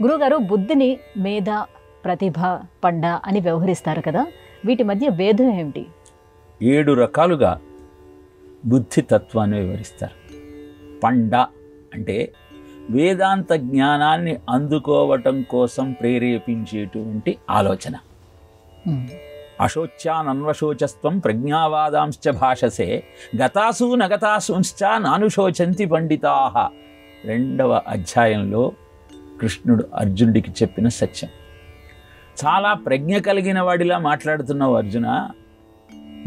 గురుగారు బుద్ధిని మేధ, ప్రతిభ, పండ అని వ్యవహరిస్తారు కదా, వీటి మధ్య భేదం ఏమిటి? 7 రకాలుగా బుద్ధి తత్వాన్ని వివరిస్తారు. పండ అంటే వేదాంత జ్ఞానాన్ని అందుకోవటం కోసం ప్రేరేపించేటువంటి ఆలోచన. అశోచ్యానన్వశోచస్త్వం ప్రజ్ఞావాదాంశ్చ భాషసే గతాసు నగతాసుంశ్చ నానుశోచంతి పండితాః. 2వ అధ్యాయంలో కృష్ణుడు అర్జునుడికి చెప్పిన సత్యం. చాలా ప్రజ్ఞ కలిగిన వాడిలా మాట్లాడుతున్నావు అర్జున,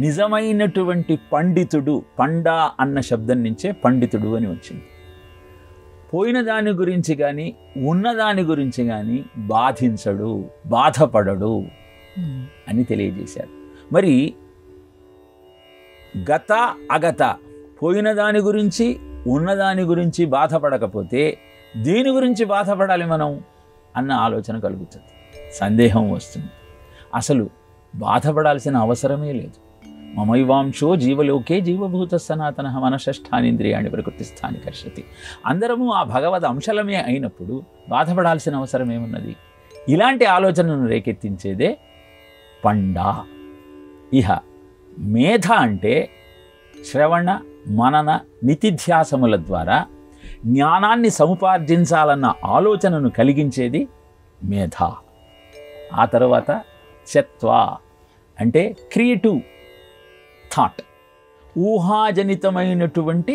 నిజమైనటువంటి పండితుడు, పండ అన్న శబ్దం నుంచే పండితుడు అని వచ్చింది. పోయిన దాని గురించి కానీ ఉన్నదాని గురించి కానీ బాధించడు, బాధపడడు అని తెలియజేశారు. మరి గత అగత, పోయిన దాని గురించి ఉన్నదాని గురించి బాధపడకపోతే దేని గురించి బాధపడాలి మనం అన్న ఆలోచన కలుగుతుంది, సందేహం వస్తుంది. అసలు బాధపడాల్సిన అవసరమే లేదు. మమైవాంశో జీవలోకే జీవభూత సనాతన మనషష్ఠానింద్రియాణి ప్రకృతిస్థాని కర్షతి. అందరము ఆ భగవద్ అంశలమే అయినప్పుడు బాధపడాల్సిన అవసరం ఏమున్నది? ఇలాంటి ఆలోచనను రేకెత్తించేదే పండ. ఇహ మేధ అంటే శ్రవణ మనన నితిధ్యాసముల ద్వారా జ్ఞానాన్ని సముపార్జించాలన్న ఆలోచనను కలిగించేది మేధ. ఆ తర్వాత చత్వ అంటే క్రియేటివ్ థాట్, ఊహాజనితమైనటువంటి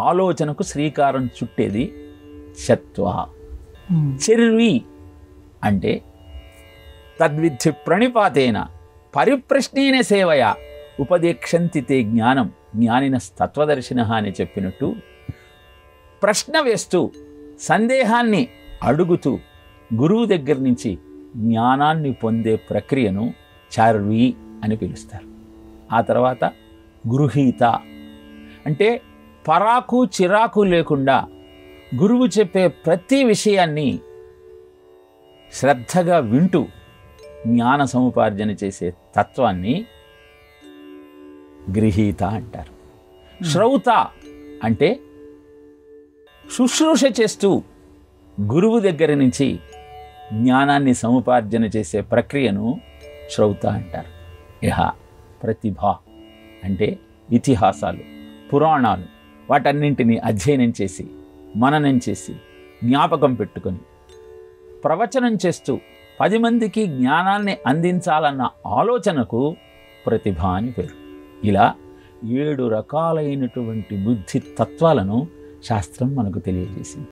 ఆలోచనకు శ్రీకారం చుట్టేది చత్వ. చెర్వి అంటే తద్విద్ధి ప్రణిపాతేన పరిప్రశ్నేన సేవయ ఉపదేక్షంతి తే జ్ఞానం జ్ఞానిన తత్వదర్శిన అని చెప్పినట్టు ప్రశ్న వేస్తూ సందేహాన్ని అడుగుతూ గురువు దగ్గర నుంచి జ్ఞానాన్ని పొందే ప్రక్రియను చార్వి అని పిలుస్తారు. ఆ తర్వాత గృహీత అంటే పరాకు చిరాకు లేకుండా గురువు చెప్పే ప్రతి విషయాన్ని శ్రద్ధగా వింటూ జ్ఞాన సముపార్జన చేసే తత్వాన్ని గృహీత అంటారు. శ్రౌత అంటే శుశ్రూష చేస్తూ గురువు దగ్గర నుంచి జ్ఞానాన్ని సముపార్జన చేసే ప్రక్రియను శ్రౌత అంటారు. ఇహ ప్రతిభ అంటే ఇతిహాసాలు, పురాణాలు వాటన్నింటినీ అధ్యయనం చేసి మననం చేసి జ్ఞాపకం పెట్టుకొని ప్రవచనం చేస్తూ 10 మందికి జ్ఞానాన్ని అందించాలన్న ఆలోచనకు ప్రతిభ అని పేరు. ఇలా 7 రకాలైనటువంటి బుద్ధి తత్వాలను శాస్త్రం మనకు తెలియజేసింది.